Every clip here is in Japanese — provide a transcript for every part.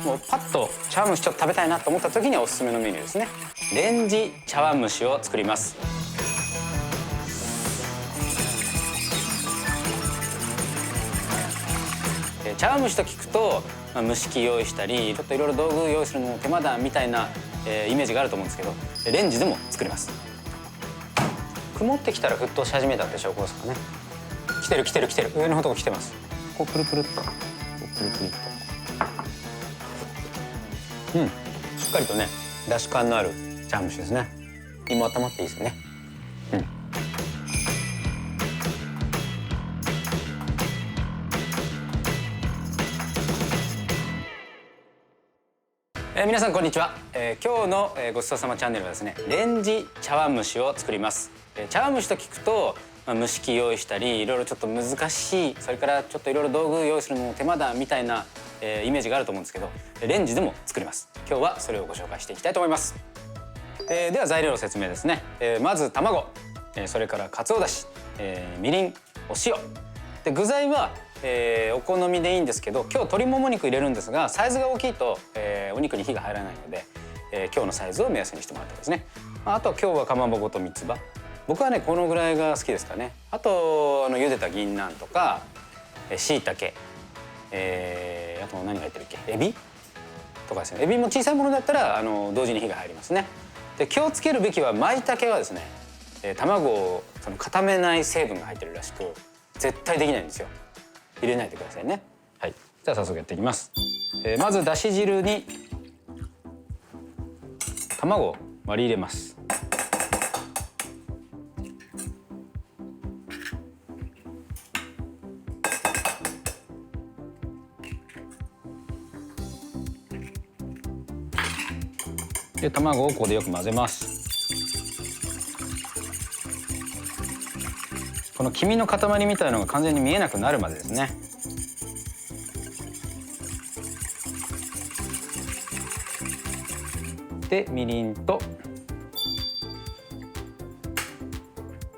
もうパッと茶碗蒸しちょっと食べたいなと思った時にはおすすめのメニューですね。レンジ茶碗蒸しを作ります。茶碗蒸しと聞くと、蒸し器用意したりちょっといろいろ道具用意するのも手間だみたいな、イメージがあると思うんですけど、レンジでも作れます。曇ってきたら沸騰し始めたって証拠ですかね。来てる来てる来てる、上の方とこ来てます。こうプルプルっと、こうプルプルっと、しっかりとねだし感のある茶碗蒸しですね。胃も温まっていいですよね。皆さんこんにちは。今日のごちそうさまチャンネルはですね、レンジ茶碗蒸しを作ります。茶碗蒸しと聞くと、蒸し器用意したりいろいろちょっと難しい、それからちょっといろいろ道具用意するのも手間だみたいな、イメージがあると思うんですけど、レンジでも作れます。今日はそれをご紹介していきたいと思います。では材料の説明ですね。まず卵、それからかつおだし、みりん、お塩で、具材はお好みでいいんですけど、今日鶏もも肉入れるんですが、サイズが大きいと、お肉に火が入らないので、今日のサイズを目安にしてもらってですね。あとは今日はかまぼこと三つ葉、僕はねこのぐらいが好きですかね。あと茹でた銀杏とかしいたけ、あと何が入ってるっけ、エビとかですね。エビも小さいものだったら同時に火が入りますね。で気をつけるべきは舞茸はですね、卵を固めない成分が入ってるらしく絶対できないんですよ。入れないでくださいね。はい、じゃあ早速やっていきます。まずだし汁に卵を割り入れます。で卵をここでよく混ぜます。この黄身の塊みたいなのが完全に見えなくなるまでですね。でみりんと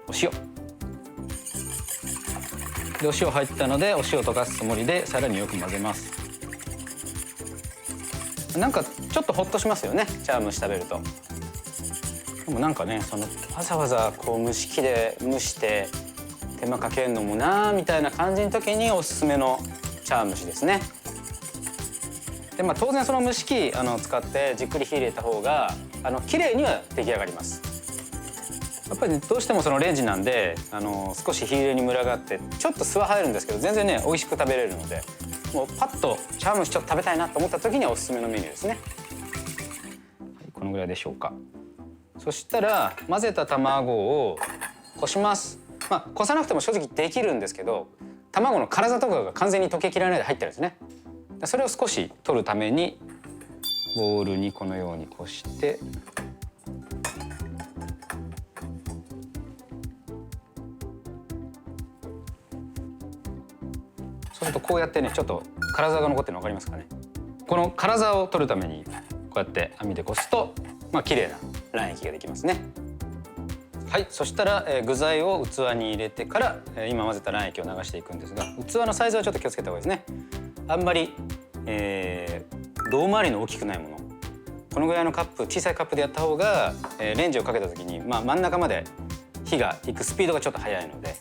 お塩で、お塩入ったのでお塩溶かすつもりでさらによく混ぜます。なんかちょっとホッとしますよね、茶碗蒸し食べると。でもなんかね、わざわざこう蒸し器で蒸して手間かけるのもなーみたいな感じの時におすすめの茶碗蒸しですね。で当然その蒸し器使ってじっくり火入れた方が綺麗には出来上がります。やっぱり、ね、どうしてもそのレンジなんで少し火入れにムラがあってちょっと素は入るんですけど、全然ね美味しく食べれるので、もうパッと茶碗蒸しちょっと食べたいなと思った時にはおすすめのメニューですね。はい、このぐらいでしょうか。そしたら混ぜた卵をこします。こさなくても正直できるんですけど、卵の辛さとかが完全に溶けきらないで入ってるんですね。それを少し取るためにボウルにこのようにこして、そうするとこうやってねちょっと辛さが残ってるの分かりますかね。この辛さを取るためにこうやって網でこすと綺麗な卵液ができますね。はい、そしたら具材を器に入れてから今混ぜた卵液を流していくんですが、器のサイズはちょっと気をつけた方がいいですね。あんまり、胴回りの大きくないもの、このぐらいのカップ、小さいカップでやった方が、レンジをかけた時に、真ん中まで火がいくスピードがちょっと速いので、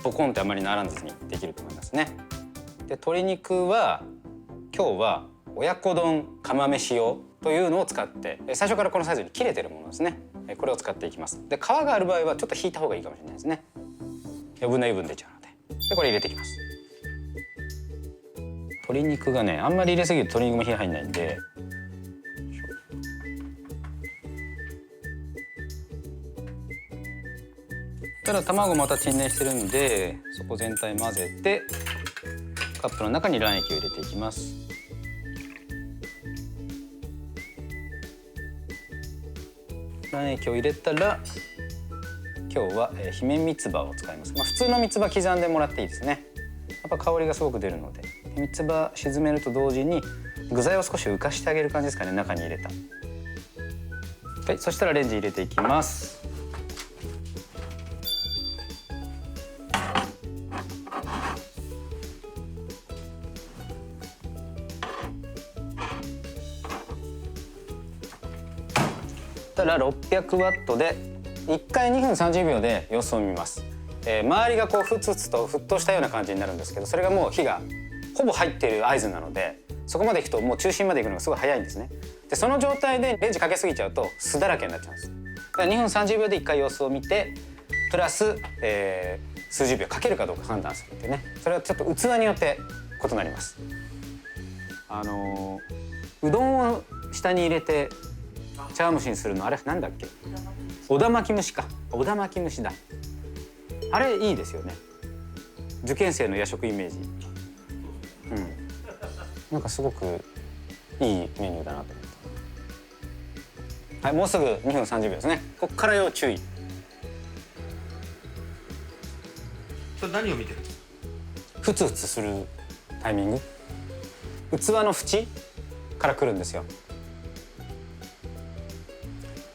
ボコンってあまりならずにできると思いますね。で鶏肉は今日は親子丼釜飯用というのを使って、最初からこのサイズに切れてるものですね。これを使っていきます。で皮がある場合はちょっと引いた方がいいかもしれないですね。余分な油分出ちゃうので。これ入れていきます。鶏肉がねあんまり入れすぎると鶏肉も火入んないんで、ただ卵また沈殿してるんで、そこ全体混ぜてカップの中に卵液を入れていきます。卵液を入れたら今日は姫三つ葉を使います。普通の三つ葉刻んでもらっていいですね。やっぱ香りがすごく出るので、三つ葉沈めると同時に具材を少し浮かしてあげる感じですかね、中に入れた。はい、そしたらレンジ入れていきます。したら600ワットで1回2分30秒で様子を見ます。周りがこうふつふつと沸騰したような感じになるんですけど、それがもう火がほぼ入っている合図なので、そこまでいくともう中心までいくのがすごい早いんですね。でその状態でレンジかけすぎちゃうと酢だらけになっちゃうんです。だから2分30秒で1回様子を見てプラス、数十秒かけるかどうか判断するっていうね。それはちょっと器によって異なります。うどんを下に入れて茶碗蒸しにするの、あれなんだっけ、小田巻き蒸しか、小田巻き蒸しだ。あれいいですよね、受験生の夜食イメージ。なんかすごくいいメニューだなと思って。はい、もうすぐ2分30秒ですね。ここから要注意。それ何を見てる？ふつふつするタイミング、器の縁からくるんですよ。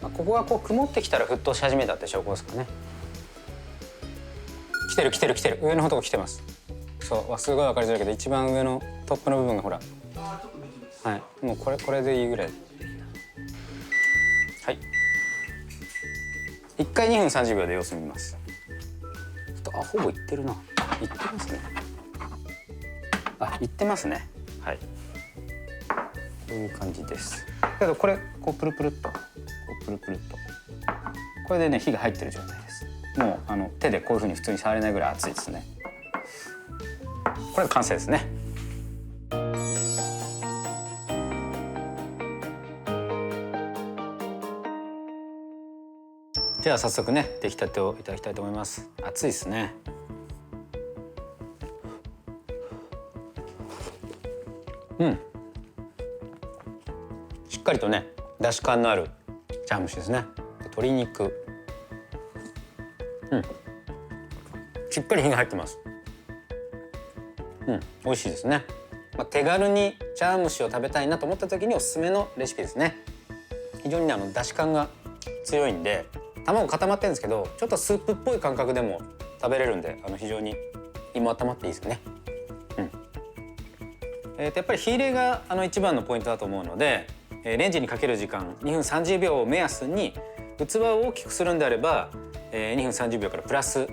ここがこう曇ってきたら沸騰し始めたって証拠ですかね。来てる来てる来てる、上の方とか来てます。そう、すごい分かりづらいけど、一番上のトップの部分がほら、はい、もうこれでいいぐらい。はい、1回2分30秒で様子見ます。ほぼいってるな。いってますね。いってますね。はい、こういう感じです。けどこれこうプルプルっと、こうプルプルっと、これでね火が入ってる状態です。もう手でこういう風に普通に触れないぐらい熱いですね。これで完成ですね。じゃあ早速ね出来たてをいただきたいと思います。熱いですね。しっかりとね出汁感のある茶碗蒸しですね。鶏肉、しっかり火が入ってます。美味しいですね。手軽に茶碗蒸しを食べたいなと思った時におすすめのレシピですね。非常にね出汁感が強いんで、卵固まってるんですけど、ちょっとスープっぽい感覚でも食べれるんで、非常に胃も温まっていいですね。やっぱり火入れが一番のポイントだと思うので、レンジにかける時間2分30秒を目安に、器を大きくするんであれば、2分30秒からプラス、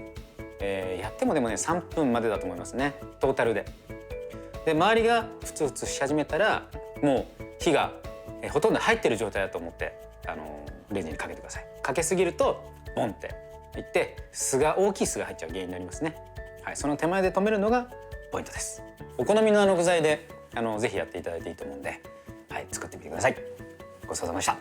やってもでもね3分までだと思いますね、トータルで。で周りがふつふつし始めたら、もう火が、ほとんど入ってる状態だと思って、レンジにかけてください。かけすぎるとボンっていって大きい酢が入っちゃう原因になりますね。はい、その手前で止めるのがポイントです。お好みの具材でぜひやっていただいていいと思うんで、はい、作ってみてください。ごちそうさまでした。